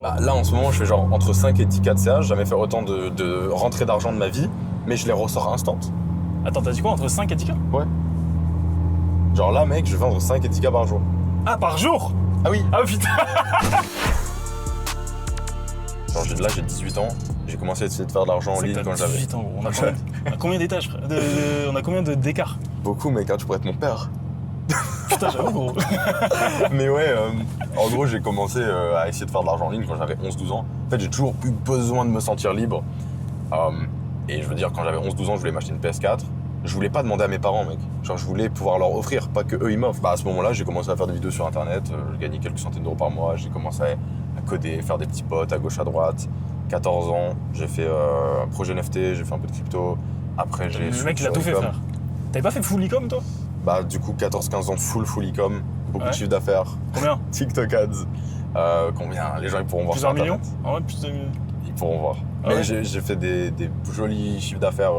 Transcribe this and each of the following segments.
Bah, là, en ce moment, je fais genre entre 5 et 10 cas de CA. J'ai jamais fait autant de rentrées d'argent de ma vie, mais je les ressors instant. Attends, t'as dit quoi, entre 5 et 10K? Ouais. Genre là, mec, je vais vendre 5 et 10 cas par jour. Ah, par jour? Ah oui. Ah putain. Genre là, j'ai 18 ans. J'ai commencé à essayer de faire de l'argent en C'est que ligne t'as quand j'avais 18 ans, gros. On a combien d'étages, frère? On a combien d'écart? beaucoup, mec. Hein, tu pourrais être mon père. Putain, j'avoue, gros. Mais ouais, en gros, j'ai commencé à essayer de faire de l'argent en ligne quand j'avais 11-12 ans. En fait, j'ai toujours eu besoin de me sentir libre. Et je veux dire, quand j'avais 11-12 ans, je voulais m'acheter une PS4. Je voulais pas demander à mes parents, mec. Genre, je voulais pouvoir leur offrir, pas que eux ils m'offrent. Bah, à ce moment-là, j'ai commencé à faire des vidéos sur internet. Je gagnais quelques centaines d'euros par mois. J'ai commencé à coder, faire des petits potes à gauche, à droite. 14 ans, j'ai fait un projet NFT, j'ai fait un peu de crypto. Après, j'ai. Le mec, il a sur tout fait, e-com. frère. T'avais pas fait full e-com, toi? Bah, du coup, 14-15 ans de full e-com, beaucoup Ouais. de chiffre d'affaires, Combien? TikTok ads. Combien? Les gens ils pourront voir Plusieurs sur millions? internet. Ah ouais, plus de... Ils pourront voir. Ah Mais ouais. j'ai fait des jolis chiffres d'affaires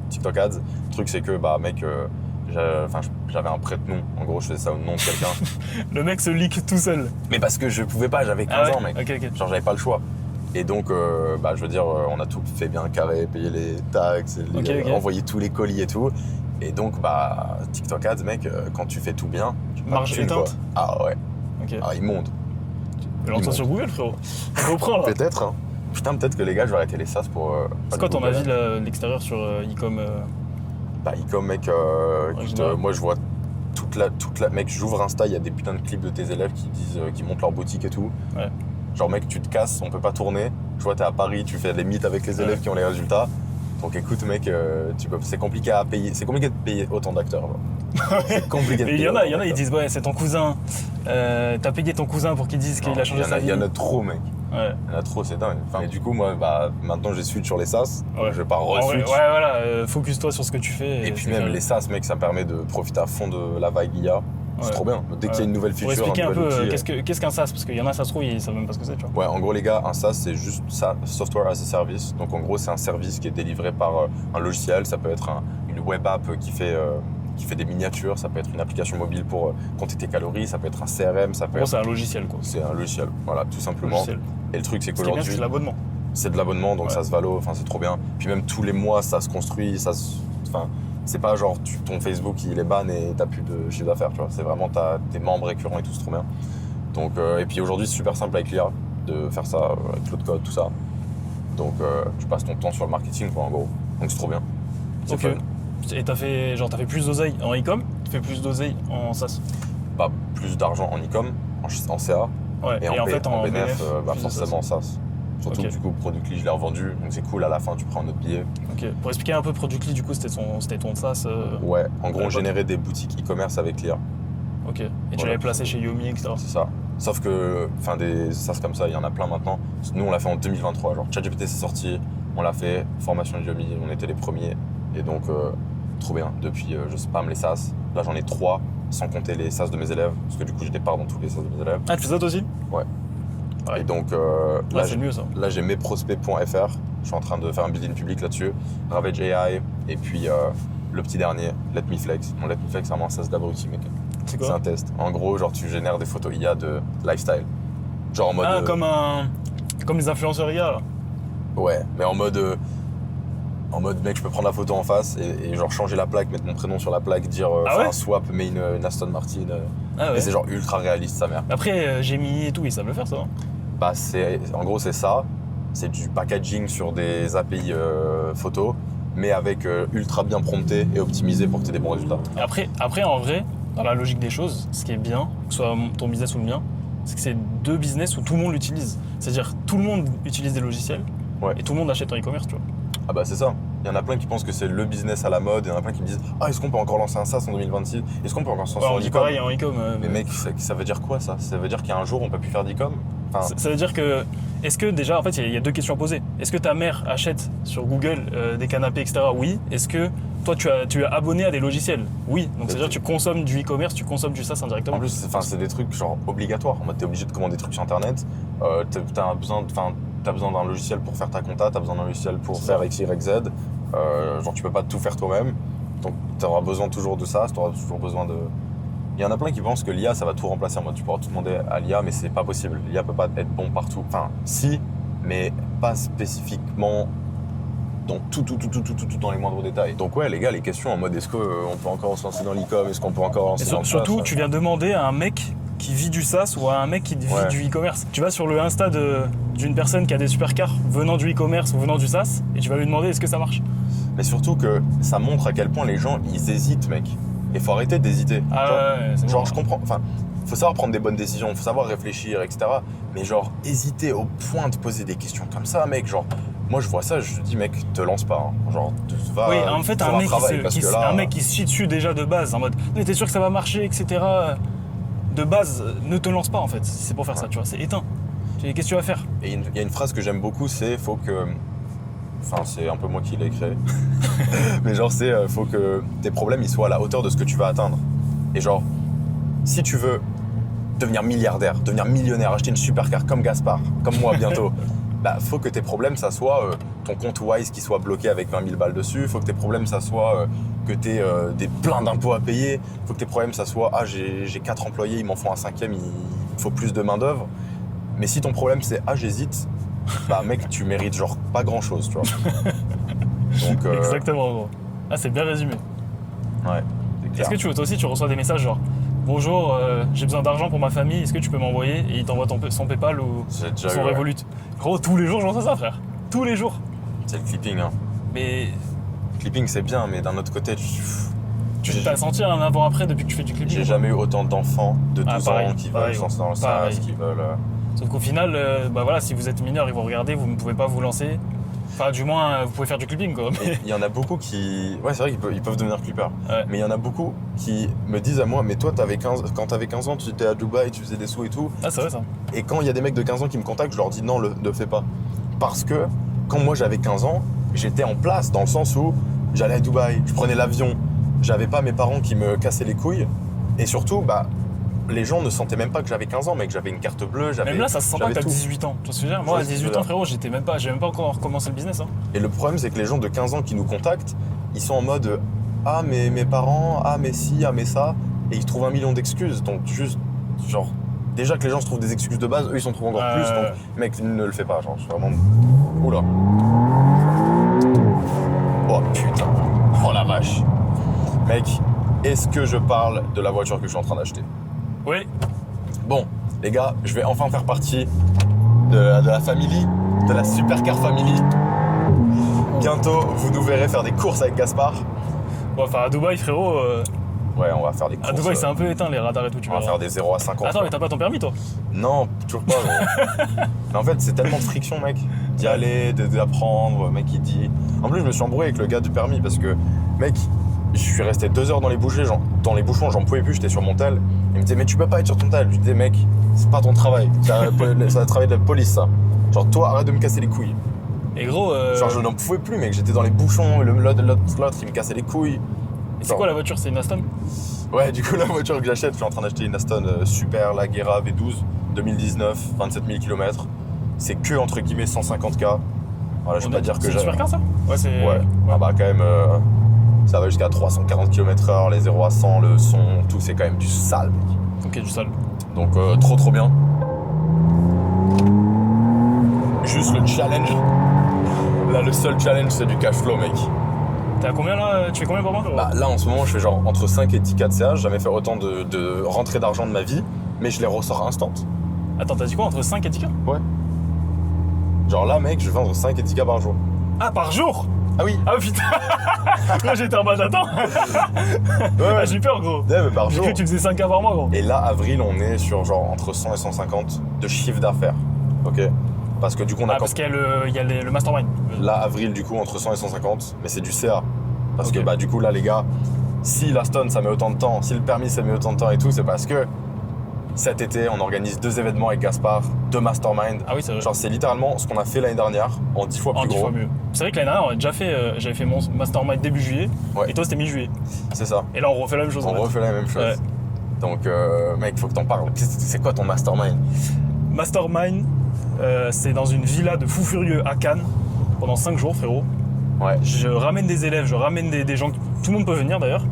TikTok ads. Le truc, c'est que, bah, mec, j'avais un prête-nom. En gros, je faisais ça au nom de quelqu'un. Le mec se leak tout seul. Mais parce que je pouvais pas, j'avais 15 Ah ouais. ans, mec. Ok. Genre, j'avais pas le choix. Et donc, bah, je veux dire, on a tout fait bien carré, payé les taxes, Ok. envoyé tous les colis et tout. Et donc, bah, TikTok ads, mec, quand tu fais tout bien, tu peux pas Marge de thunes, quoi. éteinte. Ah ouais, Ok. ah, immonde. Lance-toi sur Google, frérot. On reprend, là. Peut-être, hein. Putain, peut-être que les gars, je vais arrêter les SaaS pour. C'est quoi ton avis de l'extérieur sur e-com Bah, e-com, mec, écoute, général. moi je vois toute la. Mec, j'ouvre Insta, il y a des putains de clips de tes élèves qui disent, qui montent leur boutique et tout. Ouais. Genre, mec, tu te casses, on peut pas tourner. Je vois, t'es à Paris, tu fais des mythes avec les élèves qui ont les résultats. Donc écoute, mec, c'est compliqué à payer. C'est compliqué de payer autant d'acteurs. Genre. C'est compliqué de Mais payer. il y en autant a, ils d'acteurs. disent, ouais, c'est ton cousin. T'as payé ton cousin pour qu'il dise qu'il Non, a changé sa vie. Il y en a trop, mec. Ouais. Il y en a trop, c'est dingue. Enfin, et du coup, moi, bah, maintenant, j'ai switch sur les SaaS. Ouais. Donc, je vais pas En vrai, re-switch. ouais, voilà, focus-toi sur ce que tu fais. Et puis c'est même carré. les SaaS, mec, ça permet de profiter à fond de la vague IA. C'est Ouais. trop bien. Dès qu'il y a une nouvelle Pour feature, expliquer un nouvel peu, outil, qu'est-ce qu'un SaaS? Parce qu'il y en a, ça se trouve, ils savent même pas ce que c'est, tu vois. Ouais, en gros, les gars, un SaaS, c'est juste ça, Software as a Service. Donc, en gros, c'est un service qui est délivré par un logiciel. Ça peut être une web app qui fait des miniatures. Ça peut être une application mobile pour compter tes calories. Ça peut être un CRM. Ça En peut gros, être... c'est un logiciel, quoi. C'est un logiciel. Voilà, tout simplement. Logiciel. Et le truc, c'est Ce qui est bien, qu'aujourd'hui, c'est l'abonnement. c'est de l'abonnement, donc Ouais. ça se valo. Enfin, c'est trop bien. Puis même tous les mois, ça se construit. Enfin, c'est pas genre ton Facebook, il est ban et t'as plus de chiffre d'affaires, tu vois. C'est vraiment tes membres récurrents et tout, c'est trop bien. Donc, et puis aujourd'hui, c'est super simple avec l'IA de faire ça avec Claude Code, tout ça. Donc, tu passes ton temps sur le marketing, quoi, en gros. Donc, c'est trop bien. C'est Ok. fun. Et t'as fait plus d'oseille en e-com, tu fais plus d'oseille en SaaS. Bah, plus d'argent en e-com, en CA, Ouais. et en BNF, bah, plus de forcément en SaaS. Surtout Ok. que du coup, Productly, je l'ai revendu, donc c'est cool, à la fin, tu prends un autre billet. Ok. Pour expliquer un peu Productly, du coup, c'était ton SaaS. Ouais, en gros, Ouais, on générait des boutiques e-commerce avec l'IA. Ok. Et tu Voilà. l'avais placé chez Yomi, etc. C'est ça. Sauf que, enfin, des SaaS comme ça, il y en a plein maintenant. Nous, on l'a fait en 2023. Genre, ChatGPT, c'est sorti, on l'a fait, formation de Yomi, on était les premiers. Et donc, trop bien. Depuis, je spam les SaaS. Là, j'en ai 3, sans compter les SaaS de mes élèves. Parce que du coup, j'ai des parts dans tous les SaaS de mes élèves. Ah, tu fais ça toi aussi? Ouais. Ouais. Et donc, Là, c'est mieux ça. là, j'ai mesprospects.fr. Je suis en train de faire un building public là-dessus. Ravage AI. Et puis, le petit dernier, Let Me Flex. Mon Let Me Flex, c'est vraiment un SaaS d'abruti, mec. C'est C'est quoi? un test. En gros, genre, tu génères des photos IA de lifestyle. Genre en mode. Ah, comme les influenceurs IA, là. Ouais, mais en mode, mec, je peux prendre la photo en face et genre changer la plaque, mettre mon prénom sur la plaque, dire Ah faire ouais un swap, mais une Aston Martin. Ah Et ouais. c'est genre ultra réaliste, sa mère. Après, Gemini et tout, ils savent le faire, ça. Non? Bah, en gros, c'est ça. C'est du packaging sur des API photo, mais avec ultra bien prompté et optimisé pour que tu aies des bons résultats. Et après, en vrai, dans la logique des choses, ce qui est bien, que ce soit ton business ou le mien, c'est que c'est deux business où tout le monde l'utilise. C'est-à-dire, tout le monde utilise des logiciels Ouais. et tout le monde achète en e-commerce, tu vois. Ah bah c'est ça. Il y en a plein qui pensent que c'est le business à la mode, il y en a plein qui me disent « Ah, est-ce qu'on peut encore lancer un SaaS en 2026 ? Est-ce qu'on peut encore se lancer Ouais, en on dit e-com ?» pareil en e-com. Mais mec, ça veut dire quoi ça ? Ça veut dire qu'il y a un jour on peut plus faire d'e-com ? Enfin, Ça veut dire que, est-ce que déjà, en fait, il y a deux questions à poser. Est-ce que ta mère achète sur Google des canapés, etc. Oui. Est-ce que toi, tu es abonné à des logiciels? Oui. Donc, c'est-à-dire que tu consommes du e-commerce, tu consommes du SaaS indirectement. en plus, c'est des trucs genre obligatoires. En mode, t'es obligé de commander des trucs sur internet. T'as besoin d'un logiciel pour faire ta compta, t'as besoin d'un logiciel pour C'est faire ça. X, Y, Z. Genre, tu peux pas tout faire toi-même. Donc, t'auras besoin toujours de ça, t'auras toujours besoin Il y en a plein qui pensent que l'IA, ça va tout remplacer. En mode, tu pourras tout demander à l'IA, mais c'est pas possible. L'IA peut pas être bon partout. Enfin, si, mais pas spécifiquement dans tout dans les moindres détails. Donc ouais, les gars, les questions en mode, est-ce qu'on peut encore se lancer dans l'e-com? Est-ce qu'on peut encore lancer dans le surtout, SaaS? tu viens demander à un mec qui vit du SaaS ou à un mec qui vit du e-commerce. Tu vas sur le Insta d'une personne qui a des supercars venant du e-commerce ou venant du SaaS et tu vas lui demander est-ce que ça marche. Mais surtout que ça montre à quel point les gens, ils hésitent, mec. Et faut arrêter d'hésiter. Genre, je comprends. Enfin, faut savoir prendre des bonnes décisions, faut savoir réfléchir, etc. Mais genre, hésiter au point de poser des questions comme ça, mec, genre... Moi, je vois ça, je dis, mec, te lance pas. Hein. Genre, va. Oui, en fait, un mec qui se chie dessus déjà de base, en mode, mais t'es sûr que ça va marcher, etc. De base, ne te lance pas, en fait, si c'est pour faire ça, tu vois, c'est éteint. Qu'est-ce que tu vas faire? Et il y a une phrase que j'aime beaucoup, c'est faut que. Enfin, c'est un peu moi qui l'ai créé. Mais genre, c'est faut que tes problèmes ils soient à la hauteur de ce que tu vas atteindre. Et genre, si tu veux devenir milliardaire, devenir millionnaire, acheter une supercar comme Gaspard, comme moi bientôt. Bah, faut que tes problèmes, ça soit ton compte Wise qui soit bloqué avec 20 000 balles dessus. Faut que tes problèmes, ça soit que tu aies plein d'impôts à payer. Faut que tes problèmes, ça soit j'ai 4 employés, ils m'en font un 5e, il faut plus de main-d'œuvre. Mais si ton problème, c'est j'hésite, bah, mec, tu mérites genre pas grand-chose, tu vois. Donc, Exactement, gros. Ah, c'est bien résumé. Ouais. Est-ce que toi aussi, tu reçois des messages genre bonjour, j'ai besoin d'argent pour ma famille, est-ce que tu peux m'envoyer? Et il t'envoie son PayPal ou son Revolut. Gros, tous les jours, j'en reçois ça, frère. Tous les jours. C'est le clipping, hein. Mais. Le clipping, c'est bien, mais d'un autre côté, tu t'as senti un avant-après depuis que tu fais du clipping? J'ai jamais eu autant d'enfants de 12 ans qui veulent se lancer dans le SaaS, qui veulent. Sauf qu'au final, bah voilà, si vous êtes mineur, ils vont regarder, vous ne pouvez pas vous lancer. Enfin, du moins, vous pouvez faire du clipping, quoi. Il y en a beaucoup qui... Ouais, c'est vrai qu'ils peuvent devenir clippers. Ouais. Mais il y en a beaucoup qui me disent à moi, mais toi, quand t'avais 15 ans, tu étais à Dubaï, tu faisais des sous et tout. Ah, c'est vrai, ça. Et quand il y a des mecs de 15 ans qui me contactent, je leur dis non, ne fais pas. Parce que quand moi, j'avais 15 ans, j'étais en place, dans le sens où j'allais à Dubaï, je prenais l'avion, j'avais pas mes parents qui me cassaient les couilles. Et surtout, bah... les gens ne sentaient même pas que j'avais 15 ans, mec. J'avais une carte bleue, j'avais. Même là, ça se sent pas que t'as 18 ans. Tu vois ce que je veux dire? Moi, à 18 ans, frérot, j'ai même pas encore commencé le business. Hein. Et le problème, c'est que les gens de 15 ans qui nous contactent, ils sont en mode ah, mais mes parents, ah, mais si, ah, mais ça. Et ils trouvent 1 million d'excuses. Donc, juste, genre, déjà que les gens se trouvent des excuses de base, eux, ils s'en trouvent encore plus. Donc, mec, ne le fais pas. Genre, je suis vraiment. Oula. Oh putain. Oh la vache. Mec, est-ce que je parle de la voiture que je suis en train d'acheter? Oui. Bon, les gars, je vais enfin faire partie de la famille, de la Supercar Family. Bientôt, vous nous verrez faire des courses avec Gaspard. Bon, enfin, à Dubaï, frérot. Ouais, on va faire des courses. À Dubaï, c'est un peu éteint, les radars et tout. On va faire des 0 à 50. Attends, mais t'as pas ton permis, toi? Non, toujours pas. Mais en fait, c'est tellement de friction, mec. D'y aller, d'apprendre, mec, il dit. En plus, je me suis embrouillé avec le gars du permis parce que, mec, je suis resté 2 heures dans les bouchons, j'en pouvais plus, j'étais sur mon tel. Il me disait, mais tu peux pas être sur ton tel. Je lui disais, mec, c'est pas ton travail. C'est un travail de la police, ça. Genre, toi, arrête de me casser les couilles. Et gros. Genre, je n'en pouvais plus, mec. J'étais dans les bouchons, l'autre, il me cassait les couilles. Et c'est quoi la voiture? C'est une Aston? Ouais, du coup, la voiture que j'achète, je suis en train d'acheter une Aston Super, la Guerra V12, 2019, 27 000 km. C'est que, entre guillemets, 150K. Voilà, je vais pas dire que j'ai. C'est une supercar, ça? Ouais, c'est. Ouais. Ah bah, quand même. Ça va jusqu'à 340 km/h, les 0 à 100, le son, tout, c'est quand même du sale, mec. Ok, du sale. Donc, trop bien. Juste le challenge. Là, le seul challenge, c'est du cash flow, mec. T'es à combien là? Tu fais combien par mois? Bah, là, en ce moment, je fais genre entre 5 et 10 K de CA. J'ai jamais fait autant de rentrées d'argent de ma vie, mais je les ressors instant. Attends, t'as dit quoi? Entre 5 et 10K? Ouais. Genre là, mec, je fais entre 5 et 10K par jour. Ah, par jour? Ah oui. Ah putain. Moi j'étais en mode attends. Ouais. J'ai peur, gros. Ouais, mais par jour. J'ai cru que tu faisais 5K par mois, gros. Et là, avril, on est sur genre entre 100 et 150 de chiffre d'affaires. Ok. Parce que du coup, on a. Parce qu'il y a le mastermind. Là, avril, du coup, entre 100 et 150, mais c'est du CA. Parce Okay. que bah, du coup, là, les gars, si la Stone ça met autant de temps, si le permis ça met autant de temps et tout, c'est parce que cet été, on organise 2 événements avec Gaspard, 2 mastermind. Ah oui, c'est vrai. Genre, c'est littéralement ce qu'on a fait l'année dernière en 10 fois plus en 10 gros. fois mieux. C'est vrai que l'année dernière, on a déjà fait, j'avais fait mon mastermind début juillet, Ouais. et toi c'était mi-juillet. C'est ça. Et là on refait la même chose. On en fait. refait la même chose. Ouais. Donc, mec, faut que t'en parles. C'est quoi ton mastermind? Mastermind, c'est dans une villa de fous furieux à Cannes pendant 5 jours, frérot. Ouais. Je ramène des élèves, je ramène des gens, tout le monde peut venir d'ailleurs.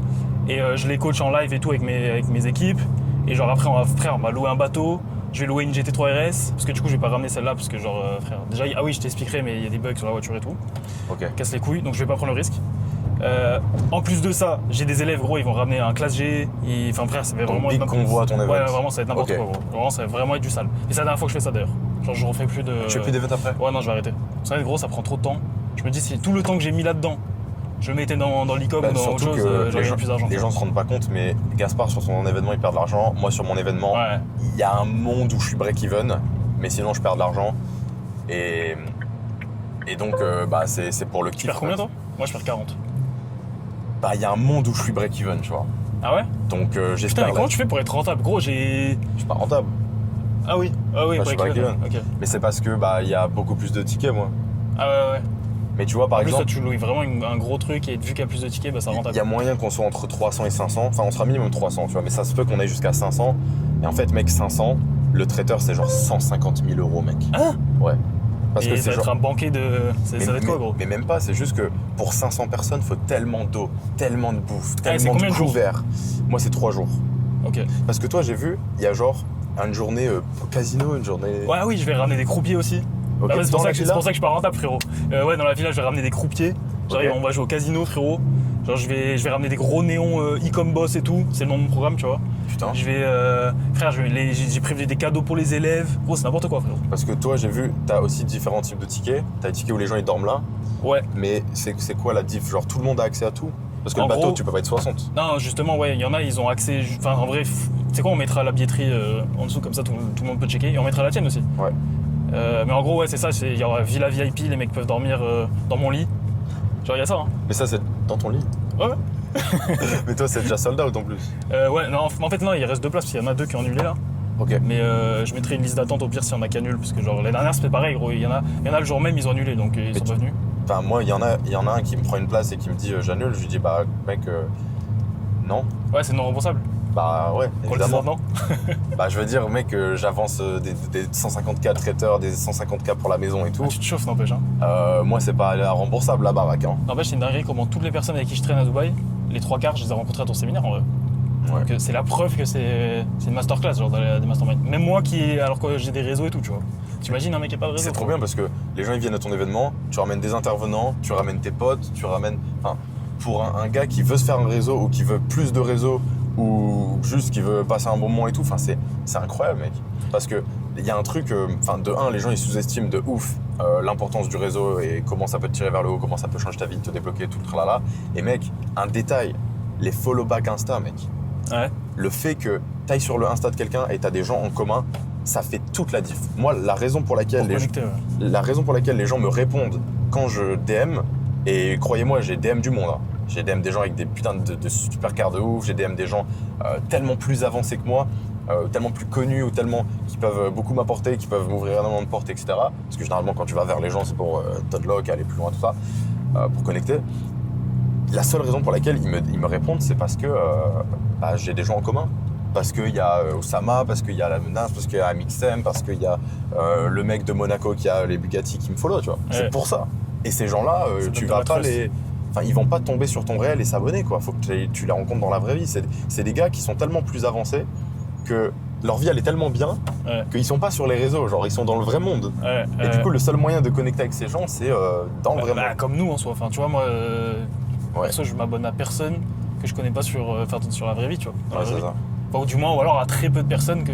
Et je les coach en live et tout avec mes équipes. Et genre après, on m'a loué un bateau. Je vais louer une GT3 RS. Parce que du coup, je vais pas ramener celle-là. Parce que genre, frère, déjà, ah oui, je t'expliquerai, mais il y a des bugs sur la voiture et tout. Ok. Casse les couilles, donc je vais pas prendre le risque. En plus de ça, j'ai des élèves, gros, ils vont ramener un classe G. Enfin, frère, ça va vraiment big convoi à ton event. Ouais, vraiment, ça va être n'importe Ok. quoi, gros. Vraiment, ça va vraiment être du sale. Et c'est la dernière fois que je fais ça d'ailleurs. Genre, je refais plus de. Tu fais plus d'event après? Ouais, non, je vais arrêter. Ça va être gros, ça prend trop de temps. Je me dis, si tout le temps que j'ai mis là-dedans, je le mettais dans l'e-com ou dans autre Surtout chose, que j'aurais plus d'argent. les gens se rendent pas compte, mais Gaspard sur son événement il perd de l'argent. Moi sur mon événement, Ouais. il y a un monde où je suis break-even, mais sinon je perds de l'argent. Et donc c'est pour le kiff. Tu perds combien toi? Moi, je perds 40. Bah il y a un monde où je suis break-even, tu vois. Ah ouais? Donc Putain, j'espère. mais comment tu fais pour être rentable? Gros, j'ai. Je suis pas rentable. Ah oui, je suis break-even. break-even. Ok. Mais c'est parce que il y a beaucoup plus de tickets moi. Ah ouais. Mais tu vois par En plus, toi, exemple, tu loues vraiment un gros truc et vu qu'il y a plus de tickets, bah ça rentable. il y a moyen qu'on soit entre 300 et 500. Enfin on sera minimum 300, tu vois. Mais ça se peut qu'on aille jusqu'à 500. Et en fait mec 500, le traiteur c'est genre 150 000 € mec. Hein? Ouais. Parce et que ça c'est va être genre. un banquet de. Ça va être quoi, gros? Mais même pas, c'est juste que pour 500 personnes, faut tellement d'eau, tellement de bouffe, c'est tellement combien de de jours? couverts. Moi, c'est 3 jours. Ok. Parce que toi, j'ai vu, il y a genre une journée au casino, une journée. Ouais, oui, je vais ramener des croupiers aussi. Ok, Ah ouais, c'est dans pour la ça que villa. je suis pas rentable, frérot. Ouais, dans la villa, je vais ramener des croupiers. J'arrive, Ok. on va jouer au casino, frérot. Genre, je vais ramener des gros néons e-com boss et tout. C'est le nom de mon programme, tu vois. Putain. Je vais. Frère, j'ai prévu des cadeaux pour les élèves. Gros, c'est n'importe quoi, frérot. Parce que toi, j'ai vu, t'as aussi différents types de tickets. T'as des tickets où les gens ils dorment là. Ouais. Mais c'est quoi la diff? Genre, tout le monde a accès à tout? Parce que En le bateau, gros- tu peux pas être 60. Non, justement, ouais, il y en a, ils ont accès. Enfin, en vrai, tu sais quoi, on mettra la billetterie en dessous, comme ça, tout le monde peut checker. Et on mettra la tienne aussi. Ouais. Mais en gros, ouais, c'est ça. Il y aura Villa VIP, les mecs peuvent dormir dans mon lit. Genre, il y a ça, hein. Mais ça, c'est dans ton lit. Ouais. Mais toi, c'est déjà sold out en plus. Ouais, non, en fait, non, il reste 2 places, parce qu'il y en a 2 qui ont annulé là. Ok. Mais je mettrai une liste d'attente au pire s'il y en a qui annulent, parce que genre, les dernières, c'était pareil, gros. Il y en a le jour même, ils ont annulé, donc ils sont pas venus. Enfin, moi, il y en a un qui me prend une place et qui me dit j'annule. Je lui dis bah, mec, non. Ouais, c'est non remboursable. Bah, ouais, Qu'on le dise évidemment. maintenant. Bah, je veux dire, mec, j'avance des 150K traiteurs, des 150K pour la maison et tout. Ah, tu te chauffes, n'empêche. Hein. Moi, c'est pas remboursable la baraque. Hein. N'empêche, c'est une dinguerie comment toutes les personnes avec qui je traîne à Dubaï, les 3 quarts, je les ai rencontrés à ton séminaire en vrai. Ouais. Donc c'est la preuve que c'est une masterclass, genre des masterminds. Même moi alors que j'ai des réseaux et tout, tu vois. T'imagines un mec qui a pas de réseau? C'est trop bien parce que les gens ils viennent à ton événement, tu ramènes des intervenants, tu ramènes tes potes, tu ramènes. Enfin, pour un gars qui veut se faire un réseau ou qui veut plus de réseau ou juste qui veut passer un bon moment et tout, enfin, c'est incroyable, mec. Parce que il y a un truc, enfin, de un, les gens ils sous-estiment de ouf l'importance du réseau et comment ça peut te tirer vers le haut, comment ça peut changer ta vie, te débloquer, tout le tralala. Et mec, un détail, les follow back Insta, mec. Ouais. Le fait que tu ailles sur le Insta de quelqu'un et tu as des gens en commun, ça fait toute la diff. Moi, la raison pour laquelle Pour connecter, ouais. les gens me répondent quand je DM, et croyez-moi, j'ai DM du monde. Hein. J'ai DM des gens avec des putains de super cartes de ouf, j'ai DM des gens tellement plus avancés que moi, tellement plus connus ou tellement qui peuvent beaucoup m'apporter, qui peuvent m'ouvrir énormément de portes, etc. Parce que généralement, quand tu vas vers les gens, c'est pour t'unlock, aller plus loin, tout ça, pour connecter. La seule raison pour laquelle ils me répondent, c'est parce que j'ai des gens en commun. Parce qu'il y a Osama, parce qu'il y a la menace, parce qu'il y a Amixem, parce qu'il y a le mec de Monaco qui a les Bugatti qui me follow, tu vois. Ouais. C'est pour ça. Et ces gens-là, Ça tu donne vas de la pas trust. les... Enfin, ils vont pas tomber sur ton réel et s'abonner, quoi. Faut que tu les rencontres dans la vraie vie. C'est des gars qui sont tellement plus avancés que leur vie, elle est tellement bien Ouais. qu'ils sont pas sur les réseaux. Genre, ils sont dans le vrai monde. Ouais, Et du coup, le seul moyen de connecter avec ces gens, c'est dans le vrai bah, monde. comme nous en soi. Enfin, tu vois, moi, Ouais. perso, je m'abonne à personne que je connais pas sur la vraie vie, tu vois. Dans Ouais, la vraie c'est vie. ça. Enfin, ou du moins, ou alors à très peu de personnes que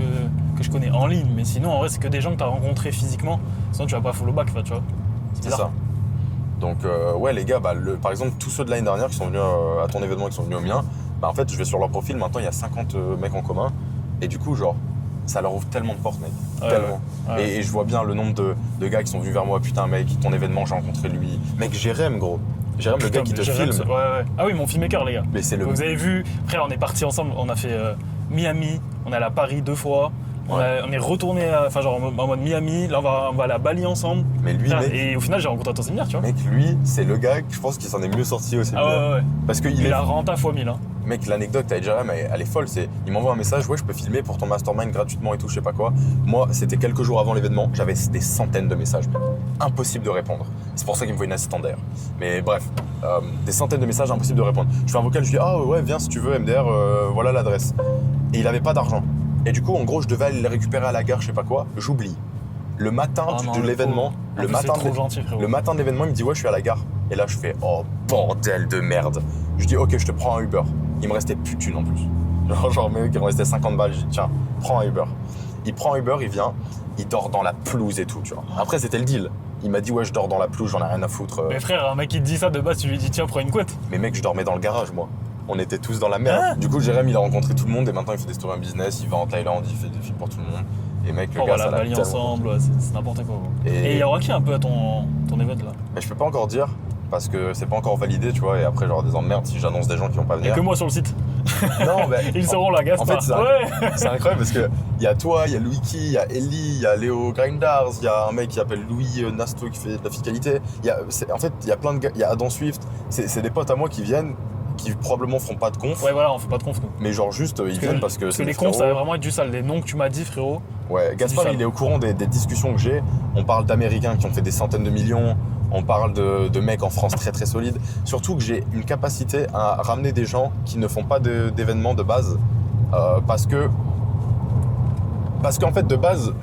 je connais en ligne. Mais sinon, en vrai, c'est que des gens que tu as rencontrés physiquement. Sinon, tu vas pas follow back, tu vois. C'est bizarre. ça. Donc ouais les gars, par exemple tous ceux de l'année dernière qui sont venus à ton événement, qui sont venus au mien, bah en fait je vais sur leur profil, maintenant il y a 50 mecs en commun et du coup genre ça leur ouvre tellement de portes mec, Ouais, tellement. ouais. Et je vois bien le nombre de gars qui sont venus vers moi, putain mec, ton événement j'ai rencontré lui, mec Jérém gros, Jérém le Putain, gars qui te mais Jérém, filme, ouais, ouais. Ah oui, mon filmmaker, les gars. mais c'est le... Vous avez vu, frère, on est partis ensemble, on a fait Miami, on est allé à Paris 2 fois. On est retourné, enfin genre en mode Miami, là on va aller à Bali ensemble. Mais lui, Frère, mec, et au final, j'ai rencontré à ton séminaire, tu vois. mec, lui, c'est le gars que je pense qu'il s'en est mieux sorti au séminaire. Ah ouais. Parce que Mais la renta fois 1000, hein. Mec, l'anecdote, t'as déjà là, mais elle est folle. Il m'envoie un message, ouais, je peux filmer pour ton mastermind gratuitement et tout, je sais pas quoi. Moi, c'était quelques jours avant l'événement, j'avais des centaines de messages. Impossible de répondre. C'est pour ça qu'il me faut une assistante d'ailleurs. Mais bref, des centaines de messages, impossible de répondre. Je fais un vocal, je lui dis, ah ouais, viens si tu veux, MDR, voilà l'adresse. Et il avait pas d'argent. Et du coup, en gros, je devais aller le récupérer à la gare, je sais pas quoi, j'oublie. Le matin de l'événement, le matin de l'événement, il me dit, ouais, je suis à la gare. Et là, je fais, oh bordel de merde. Je dis, ok, je te prends un Uber. Il me restait plus de thunes en plus. Genre, mec, il me restait 50 balles. Je dis, tiens, prends un Uber. Il prend un Uber, il vient, il dort dans la pelouse et tout, tu vois. Après, c'était le deal. Il m'a dit, ouais, je dors dans la pelouse, j'en ai rien à foutre. Mais frère, un mec qui te dit ça de base, tu lui dis, tiens, prends une couette. Mais mec, je dormais dans le garage, moi. On était tous dans la merde. Ah. Du coup, Jérém, il a rencontré tout le monde et maintenant, il fait des stories en business. Il va en Thaïlande, il fait des films pour tout le monde. Et mec, le On gars, va ça à l'a Bali tellement- ensemble, ouais, c'est n'importe quoi. Gros. Et- Et il y aura qui un peu à ton event là? Mais je peux pas encore dire parce que c'est pas encore validé, tu vois. Et après, j'aurai des emmerdes si j'annonce des gens qui vont pas Il y venir. a que moi sur le site. Non, mais Ils seront là, Gaspard. en fait, c'est ouais. c'est incroyable parce que il y a toi, il y a Louis-Ki, il y a Ellie, il y a Léo Grindars, il y a un mec qui s'appelle Louis Nasto qui fait de la fiscalité. En fait, il y a plein de gars, il y a Adam Swift. C'est des potes à moi qui viennent, qui probablement feront pas de conf. Ouais, voilà, on fait pas de conf nous. Mais genre juste, ils viennent parce que c'est les des confs, ça va frérots. vraiment être du sale. Les noms que tu m'as dit, frérot. Ouais, Gaspard, du sale. il est au courant des discussions que j'ai. On parle d'Américains qui ont fait des centaines de millions. On parle de mecs en France très très solides. Surtout que j'ai une capacité à ramener des gens qui ne font pas d'événements de base. Parce qu'en fait, de base,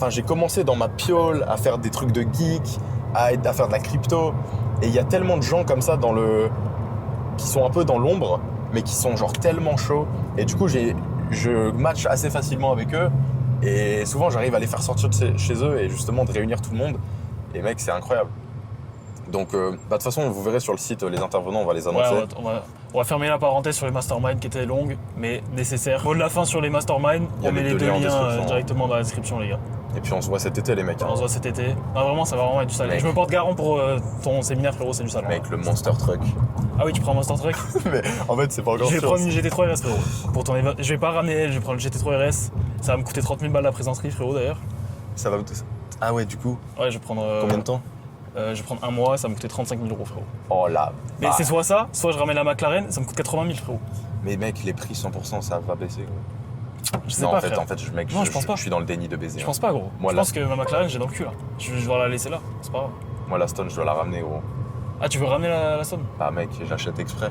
j'ai commencé dans ma piole à faire des trucs de geek, à faire de la crypto. Et il y a tellement de gens comme ça qui sont un peu dans l'ombre, mais qui sont genre tellement chauds. Et du coup, je match assez facilement avec eux. Et souvent, j'arrive à les faire sortir de chez eux et justement de réunir tout le monde. Et mec, c'est incroyable. Donc, de toute façon, vous verrez sur le site les intervenants, on va les annoncer. Ouais, on va fermer la parenthèse sur les masterminds qui étaient longues, mais nécessaires. Mot de la fin sur les masterminds, Il y a on met les les deux deux liens en liens description. directement dans la description, les gars. Et puis, on se voit cet été, les mecs. hein. On se voit cet été. Non, vraiment, ça va vraiment être du sale. Mec. Je me porte garant pour ton séminaire, frérot, c'est du sale. Mec, le Monster Truck. Ah oui, tu prends un Monster Truck? Mais en fait, c'est pas encore Je vais sûr. prendre une GT3 RS, frérot. Pour ton événement. Je vais pas ramener elle, je vais prendre le GT3 RS. Ça va me coûter 30 000 balles la présenterie, frérot, d'ailleurs. Ça va. Ah ouais, du coup, Ouais, je vais prendre. combien de temps Je vais prendre un mois, ça va me coûter 35 000 euros, frérot. Oh là. Mais c'est soit ça, soit je ramène la McLaren, ça me coûte 80 000, frérot. Mais mec, les prix 100%, ça va baisser. Gros. Je sais Non, pas, en fait, frère. mec, Non, je pense pas. suis dans le déni de baiser. Je hein. pense pas, gros. Moi, je là- pense que ma McLaren, j'ai dans le cul, là. Je vais la laisser là, c'est pas grave. Moi, la Stone, je dois la ramener, gros. Ah, tu veux ramener la somme? Bah, mec, j'achète exprès.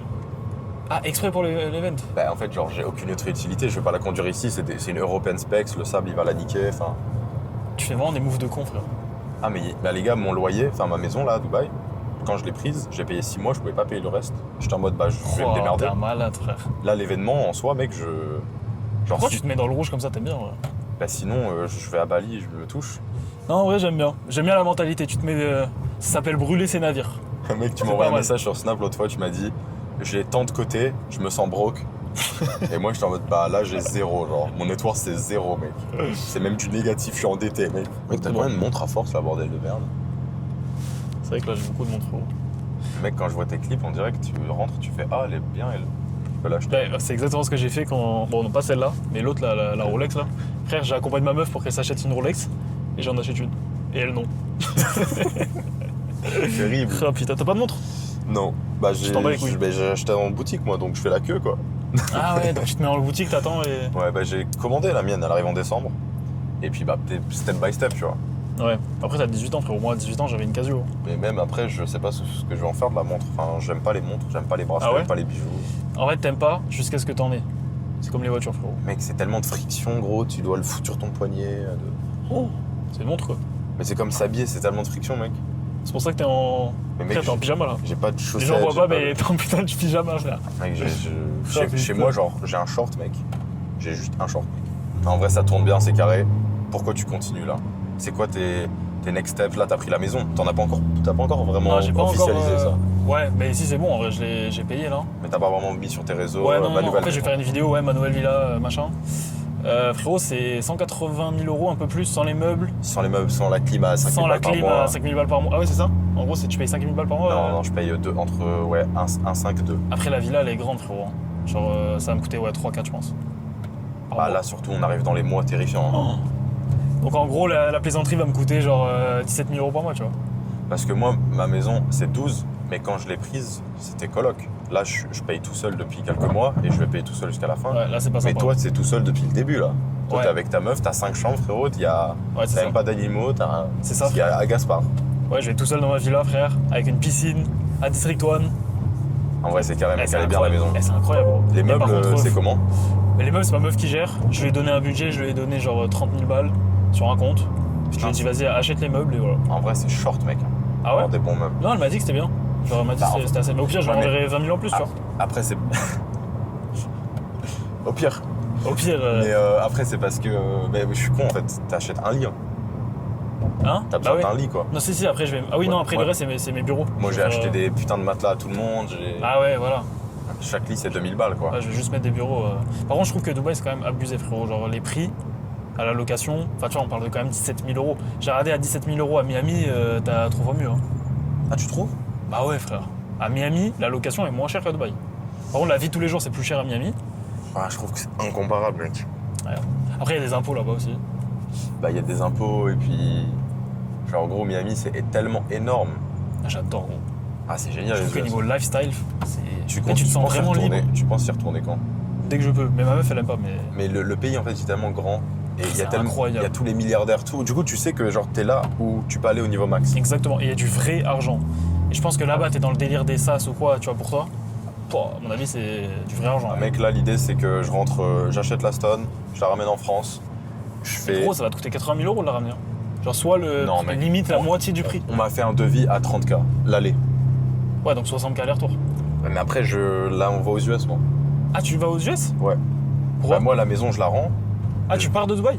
Ah, exprès pour l'event? Bah, en fait, genre, j'ai aucune autre utilité. Je vais pas la conduire ici. C'est une European Specs. Le sable, il va la niquer. Enfin. Tu fais vraiment des moves de con, frère. Ah, mais bah, les gars, mon loyer, enfin, ma maison, là, à Dubaï, quand je l'ai prise, j'ai payé 6 mois. Je pouvais pas payer le reste. J'étais en mode, bah, je vais me Oh, démerder. t'es un malade, frère. Là, l'événement, en soi, mec, Genre, Pourquoi tu te mets dans le rouge comme ça, t'aimes bien, ouais. Bah, sinon, je vais à Bali, je me touche. Non, en vrai, j'aime bien. J'aime bien la mentalité. Tu te mets. Ça s'appelle brûler ses navires. Mec, tu C'est m'as envoyé pas un mal. message sur Snap l'autre fois, tu m'as dit j'ai tant de côté, je me sens broke. Et moi j'étais en mode bah là j'ai zéro, genre mon net worth c'est zéro, mec. C'est même du négatif, je suis endetté, mec. Mec, t'as combien de montres à force, la bordel de merde? C'est vrai que là, j'ai beaucoup de montres, frérot. Mec, quand je vois tes clips, on dirait que tu rentres, tu fais ah elle est bien elle. Je peux l'acheter. Ouais, c'est exactement ce que j'ai fait quand. Bon, non, pas celle-là, mais l'autre, la Rolex, là. Frère, j'ai accompagné ma meuf pour qu'elle s'achète une Rolex et j'en achète une. Et elle, non. Terrible. Ah putain, t'as pas de montre? Non. Bah j'ai t'en bats les couilles. j'ai acheté en boutique moi, donc je fais la queue quoi. Ah ouais, donc tu te mets dans la boutique, t'attends et. Ouais bah j'ai commandé la mienne, elle arrive en décembre. Et puis bah step by step, tu vois. Ouais. Après, t'as 18 ans, frérot. Moi, à 18 ans, j'avais une Casio. Mais même après, je sais pas ce que je vais en faire de la montre. Enfin, j'aime pas les montres, j'aime pas les bracelets, Ah ouais j'aime pas les bijoux. En fait, t'aimes pas jusqu'à ce que t'en aies. C'est comme les voitures, frérot. Mec, c'est tellement de friction, gros, tu dois le foutre sur ton poignet. Oh, c'est une montre, quoi. Mais c'est comme s'habiller, c'est tellement de friction, mec. C'est pour ça que t'es en. Mais mec, Frère, t'es en pyjama, là. j'ai pas de Les chaussettes. gens voient j'ai pas, mais t'es en putain de pyjama, frère. Mec, Ah, chez putain. moi, genre, j'ai un short, mec. J'ai juste un short, mec. Enfin, en vrai, ça tourne bien, c'est carré. Pourquoi tu continues, là? C'est quoi tes next steps? Là, t'as pris la maison. T'as pas encore vraiment Non, j'ai pas encore. officialisé ça. Ouais, mais ici, c'est bon, en vrai, j'ai payé, là. Mais t'as pas vraiment mis sur tes réseaux. Ouais, non, ma non, nouvelle après je vais faire une vidéo, ouais, ma nouvelle villa, machin. Frérot, c'est 180 000 euros, un peu plus, sans les meubles, Sans les meubles, sans la clim à 5 000 sans la balles par clim mois. à 5 000 balles par mois. Ah ouais, c'est ça? En gros, tu payes 5 000 balles par mois. Non, je paye entre 1,5 2. Après, la villa, elle est grande, frérot. Genre, ça va me coûter, ouais, 3-4, je pense. par Bah mois. là, surtout, on arrive dans les mois terrifiants. Hein. Donc en gros, la plaisanterie va me coûter genre 17 000 € par mois, tu vois. Parce que moi, ma maison, c'est 12, mais quand je l'ai prise, c'était coloc. Là, je paye tout seul depuis quelques mois et je vais payer tout seul jusqu'à la fin. Ouais, là, c'est pas mais sympa. toi, c'est tout seul depuis le début, là. Toi, Ouais. t'es avec ta meuf, t'as 5 chambres, frérot, Ouais, c'est t'as ça. même pas d'animaux, C'est ça, Il y a à Gaspard. Ouais, je vais tout seul dans ma villa, frère, avec une piscine, à District 1. En vrai, c'est carré, mec, c'est elle est bien la maison. C'est incroyable. Les Et meubles, par contre, c'est comment? mais les meubles, c'est ma meuf qui gère. Je lui ai donné un budget, je lui ai donné genre 30 000 balles sur un compte. Je lui ai dit, vas-y, achète les meubles et voilà. En vrai, c'est short, mec. Ah ouais? Avoir des bons meubles. Non, elle m'a dit que c'était bien. Genre, elle m'a dit Bah, que c'était assez. Mais au pire, je lui ouais, mais- enverrai 20 000 en plus, tu vois. Après, c'est. Au pire. Au pire. Mais après, c'est parce que. Mais je suis con, en fait. T'achètes un lit. Hein. Hein? T'as besoin Bah d'un ouais. lit, quoi. Non, si, après, je vais. Ah oui, non, après, Ouais. le reste, c'est mes bureaux. Moi, j'ai Genre, acheté des putains de matelas à tout le monde. Ah ouais, voilà. Chaque lit, c'est 2000 balles, quoi. Ouais, je vais juste mettre des bureaux. Par contre, je trouve que Dubaï, c'est quand même abusé, frérot. Genre, les prix à la location. Enfin, tu vois, on parle de quand même 17 000 €. J'ai regardé à 17 000 € à Miami, t'as trop fois mieux. Hein. Ah, tu trouves? Bah ouais, frère. À Miami, la location est moins chère qu'à Dubaï. Par contre, la vie tous les jours, c'est plus cher à Miami. Ah, je trouve que c'est incomparable, mec. Ouais. Après, il y a des impôts là-bas aussi. Bah, il y a des impôts et puis. Genre, en gros, Miami, c'est tellement énorme. Ah, j'adore, gros. Ah, c'est génial, Je les trouve que US. niveau lifestyle, c'est. Tu, En fait, tu te sens penses y vraiment retourner- libre. Tu penses y retourner quand? Dès que je peux. Mais ma meuf, elle aime pas. Mais Mais le pays, en fait, il est tellement grand. Et il y C'est a tellement. incroyable. Il y a tous les milliardaires, tout. Du coup, tu sais que, genre, t'es là où tu peux aller au niveau max. exactement. Et il y a du vrai argent. Et je pense que là-bas, t'es dans le délire des sas ou quoi, tu vois, pour toi. À mon avis, c'est du vrai argent. Ah, mec, là, l'idée, c'est que je rentre, j'achète la Stone, je la ramène en France. Je fais. Gros, ça va te coûter 80 000 € de la ramener. Genre, soit Non, mec. limite la moitié du prix. On m'a fait un devis à 30K, l'aller. Ouais, donc 60K aller-retour. Mais après, là, on va aux US, moi. Ah, tu vas aux US? Ouais. Pourquoi? Bah, moi, la maison, je la rends. Ah, tu pars de Dubaï?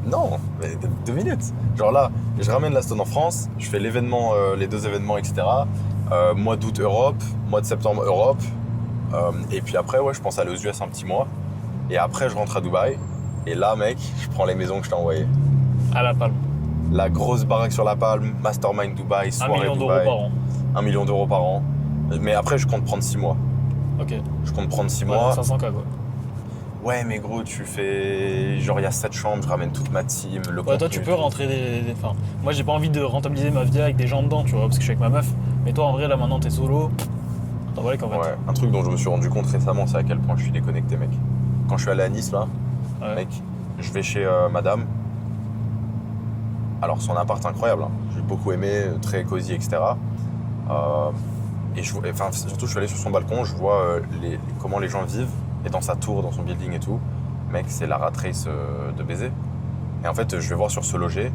Non, mais 2 minutes. Genre là, je ramène la Stone en France, je fais l'événement, les 2 événements, etc. Mois d'août, Europe. Mois de septembre, Europe. Et puis après, ouais, je pense aller aux US un petit mois. Et après, je rentre à Dubaï. Et là, mec, je prends les maisons que je t'ai envoyées. À la Palme. La grosse baraque sur la Palme, Mastermind Dubaï, 1 soirée million d'euros Dubaï. par an. 1 million d'euros par an. Mais après, je compte prendre 6 mois. Ok. Je compte prendre 6 Ouais, mois. 500K quoi. Ouais, mais gros, tu fais. Genre, il y a 7 chambres, je ramène toute ma team. Le Ouais, toi, contenu tu et peux tout. rentrer Enfin, moi, j'ai pas envie de rentabiliser ma vie avec des gens dedans, tu vois, parce que je suis avec ma meuf. Mais toi, en vrai, là, maintenant, t'es solo. T'en vois qu'en fait. Ouais, un truc dont je me suis rendu compte récemment, c'est à quel point je suis déconnecté, mec. Quand je suis allé à Nice, là, Ouais. mec, je vais chez madame. Alors, son appart incroyable, hein. J'ai beaucoup aimé, très cosy, etc. Et enfin, surtout, je suis allé sur son balcon, je vois comment les gens vivent, et dans sa tour, dans son building et tout. Mec, c'est la rat race de baiser. Et en fait, je vais voir sur ce loger,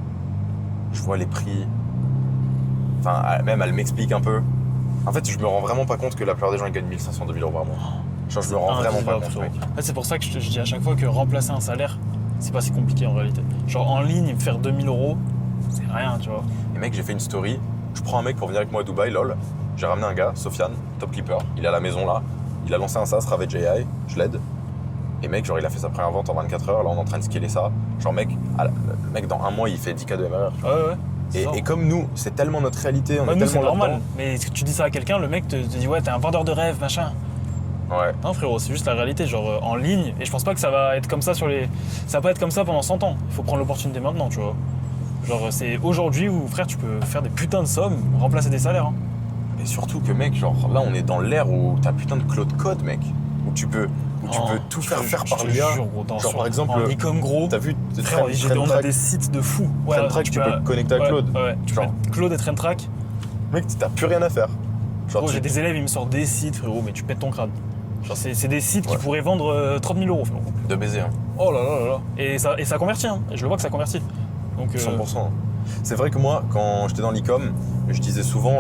je vois les prix. Enfin, même, elle m'explique un peu. En fait, je me rends vraiment pas compte que la plupart des gens ils gagnent 1500, 2000 euros par mois. Genre, je me rends vraiment pas compte, mec. En fait, c'est pour ça que je dis à chaque fois que remplacer un salaire, c'est pas si compliqué en réalité. Genre, en ligne, faire 2000 €, c'est rien, tu vois. Et mec, j'ai fait une story. Je prends un mec pour venir avec moi à Dubaï, lol. J'ai ramené un gars, Sofiane, top clipper. Il est à la maison là. Il a lancé un SaaS, Ravet JI. Je l'aide. Et mec, genre, il a fait sa première vente en 24 heures. Là, on est en train de scaler ça. Genre, mec, le mec, dans un mois, il fait 10K de MRR. Ouais. c'est ça. Et comme nous, c'est tellement notre réalité, on Ouais, est nous, c'est tellement normal. là-dedans. Mais si tu dis ça à quelqu'un, le mec te dit, ouais, t'es un vendeur de rêve, machin. Ouais. Non, frérot, c'est juste la réalité, genre en ligne. Et je pense pas que ça va être comme ça sur les. Ça va pas être comme ça pendant 100 ans. Il faut prendre l'opportunité maintenant, tu vois. Genre, c'est aujourd'hui où, frère, tu peux faire des putains de sommes, remplacer des salaires. Hein. Et surtout que, mec, genre, là, on est dans l'ère où t'as putain de Claude Code, mec. Où tu peux tout faire par l'IA. Genre, par exemple, en e-com gros. t'as vu Frère, on a des sites de fou. Traintrack, tu peux connecter à Claude. Ouais, tu Genre. mets Claude et Traintrack. Mec, t'as plus rien à faire. Genre, Gros, j'ai des élèves, ils me sortent des sites, frérot, mais tu pètes ton crâne. Genre, c'est des sites qui Ouais. pourraient vendre 30 000 €, frérot. de baiser, hein. Oh là là là là. Et ça convertit, hein. Et je le vois que ça convertit. Donc, 100%. C'est vrai que moi, quand j'étais dans l'e-com, je disais souvent,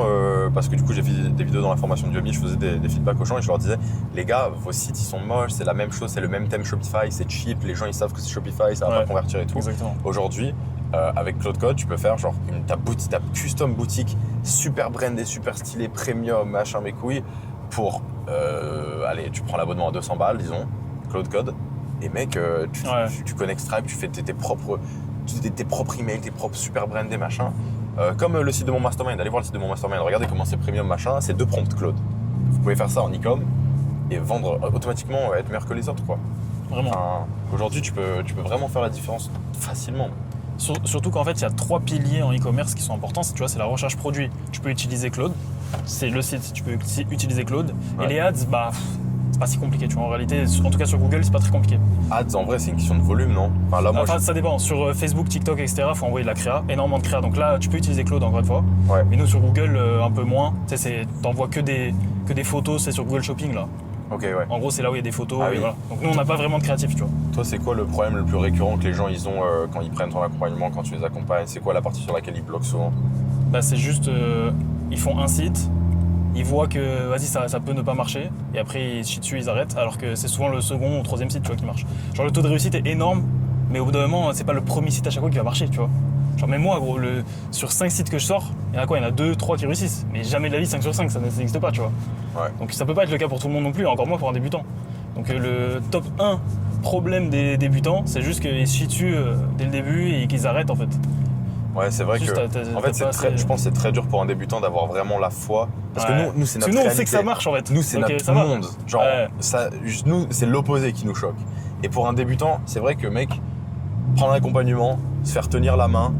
parce que du coup j'ai fait des vidéos dans la formation de Yomi, je faisais des feedbacks aux gens et je leur disais, les gars, vos sites ils sont moches, c'est la même chose, c'est le même thème Shopify, c'est cheap, les gens ils savent que c'est Shopify, ça va Ouais. pas convertir et tout. exactement. Aujourd'hui, avec Claude Code, tu peux faire genre ta custom boutique, super brandée, super stylée, premium, machin, mes couilles, pour, allez, tu prends l'abonnement à 200 balles, disons, Claude Code, et mec, tu connectes Stripe, tu fais tes propres emails, tes propres super brandés, machin. Comme le site de mon mastermind, allez voir le site de mon mastermind, regardez comment c'est premium, machin, c'est 2 prompts Claude. Vous pouvez faire ça en e-com et vendre automatiquement, être meilleur que les autres, quoi. Vraiment. Enfin, aujourd'hui, tu peux vraiment faire la différence facilement. Surtout qu'en fait, il y a 3 piliers en e-commerce qui sont importants. Tu vois, c'est la recherche produit. Tu peux utiliser Claude. C'est le site, tu peux utiliser Claude. Ouais. Et les ads, bah, c'est pas si compliqué. Tu vois, en réalité, en tout cas sur Google, c'est pas très compliqué. Ads, en vrai, c'est une question de volume, non? Enfin, là, moi, Enfin, ça dépend. Sur Facebook, TikTok, etc., il faut envoyer de la créa, énormément de créa. Donc là, tu peux utiliser Claude encore une fois. Ouais. Mais nous, sur Google, un peu moins. Tu sais, t'envoies que des photos, c'est sur Google Shopping, là. Ok, ouais. En gros, c'est là où il y a des photos. Ah et oui. voilà. Donc nous, on n'a pas vraiment de créatif, tu vois. Toi, c'est quoi le problème le plus récurrent que les gens ils ont quand ils prennent ton accompagnement, quand tu les accompagnes? C'est quoi la partie sur laquelle ils bloquent souvent? Bah, c'est juste, ils font un site, ils voient que vas-y, ça peut ne pas marcher, et après ils se chient dessus, ils arrêtent, alors que c'est souvent le second ou troisième site, tu vois, qui marche. Genre le taux de réussite est énorme, mais au bout d'un moment, c'est pas le premier site à chaque fois qui va marcher, tu vois. Genre même moi, gros, sur 5 sites que je sors, il y en a quoi? Il y en a 2, 3 qui réussissent, mais jamais de la vie 5 sur 5, ça n'existe pas, tu vois. Ouais. Donc ça peut pas être le cas pour tout le monde non plus, encore moins pour un débutant. Donc le top 1 problème des débutants, c'est juste qu'ils se chient dessus dès le début et qu'ils arrêtent en fait. Ouais, c'est vrai Juste, que. t'as En fait, pas assez- je pense que c'est très dur pour un débutant d'avoir vraiment la foi. Parce que Ouais. nous, c'est Parce notre que nous, on sait que ça réalité. marche en fait. Nous, c'est Donc, notre ça va. monde. Genre, Ouais. nous, c'est l'opposé qui nous choque. Et pour un débutant, c'est vrai que, mec, prendre un accompagnement, se faire tenir la main,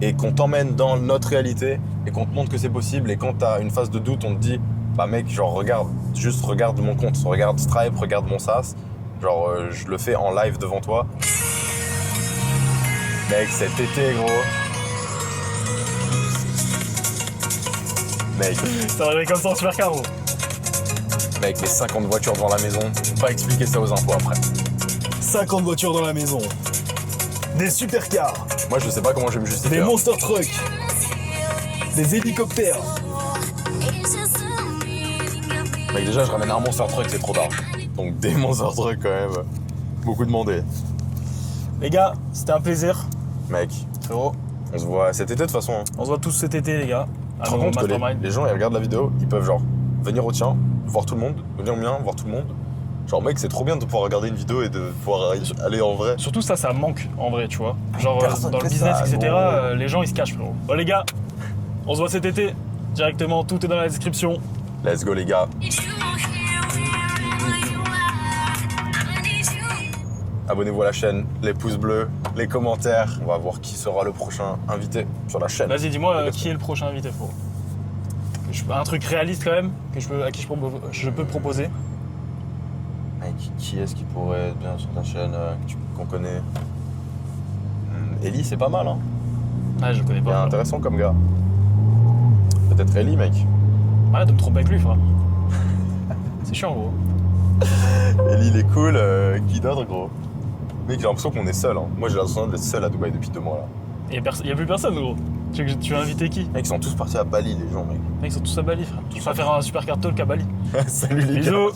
et qu'on t'emmène dans notre réalité, et qu'on te montre que c'est possible, et quand t'as une phase de doute, on te dit, bah mec, genre, regarde mon compte, regarde Stripe, regarde mon SaaS. Genre, je le fais en live devant toi. Mec, cet été, gros. Mec, Ça va arriver comme ça en supercar, gros. mec, les 50 voitures devant la maison, on va expliquer ça aux impôts après. 50 voitures dans la maison. Des supercars. Moi, je sais pas comment je vais me justifier. Des hein. monster trucks. Des hélicoptères. Mec, déjà, je ramène un Monster Truck, c'est trop tard. Donc, des Monster Truck, quand même, beaucoup demandé. Les gars, c'était un plaisir. Mec, Frérot, on se voit cet été de toute façon. Hein. on se voit tous cet été, les gars. Tu te rends compte que les gens, ils regardent la vidéo, ils peuvent genre venir au tien, voir tout le monde, venir au mien, voir tout le monde. Genre, mec, c'est trop bien de pouvoir regarder une vidéo et de pouvoir aller en vrai. Surtout ça manque en vrai, tu vois. Genre Personne dans le fait business, ça, etc., gros. les gens ils se cachent, frérot. Bon, les gars, on se voit cet été. Directement, tout est dans la description. Let's go, les gars. Abonnez-vous à la chaîne, les pouces bleus, les commentaires. On va voir qui sera le prochain invité sur la chaîne. Vas-y, dis-moi qui est le prochain invité, frérot. Un truc réaliste quand même, à qui je peux proposer. Mec, qui est-ce qui pourrait être bien sur ta chaîne qu'on connaît? Ellie, c'est pas mal, hein. Ah, je connais Il est pas. intéressant comme gars. Peut-être Ellie, mec. Arrête de me tromper avec lui, frère. C'est chiant, gros. Ellie, il est cool. Qui d'autre, gros? Mec, j'ai l'impression qu'on est seul. Hein. Moi, j'ai l'impression d'être seul à Dubaï depuis 2 mois, là. Il y a plus personne, gros. Tu veux inviter qui? Mec, ils sont tous partis à Bali, les gens, mec. Mec, ils sont tous à Bali, frère. Tu vas faire un super card talk à Bali. Salut, les gars. Bisous.